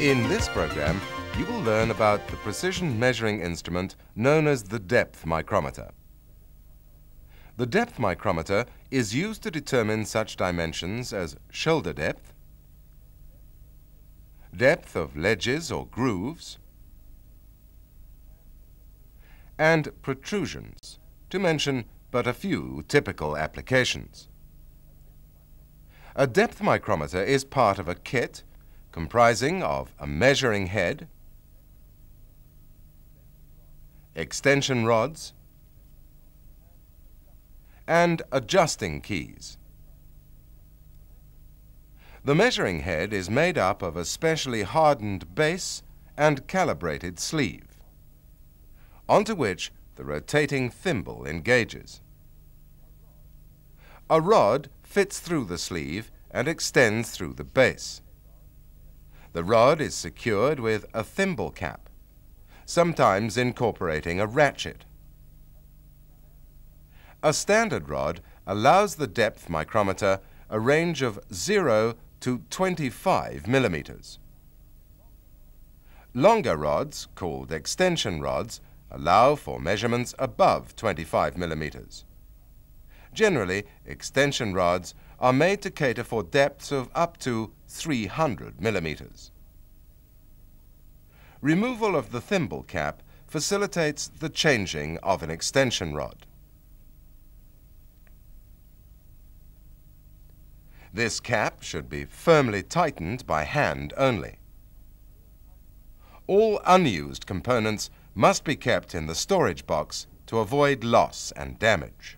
In this program, you will learn about the precision measuring instrument known as the depth micrometer. The depth micrometer is used to determine such dimensions as shoulder depth, depth of ledges or grooves, and protrusions, to mention but a few typical applications. A depth micrometer is part of a kit comprising of a measuring head, extension rods, and adjusting keys. The measuring head is made up of a specially hardened base and calibrated sleeve, onto which the rotating thimble engages. A rod fits through the sleeve and extends through the base. The rod is secured with a thimble cap, sometimes incorporating a ratchet. A standard rod allows the depth micrometer a range of 0 to 25 millimeters. Longer rods, called extension rods, allow for measurements above 25 millimeters. Generally, extension rods are made to cater for depths of up to 300 millimeters. Removal of the thimble cap facilitates the changing of an extension rod. This cap should be firmly tightened by hand only. All unused components must be kept in the storage box to avoid loss and damage.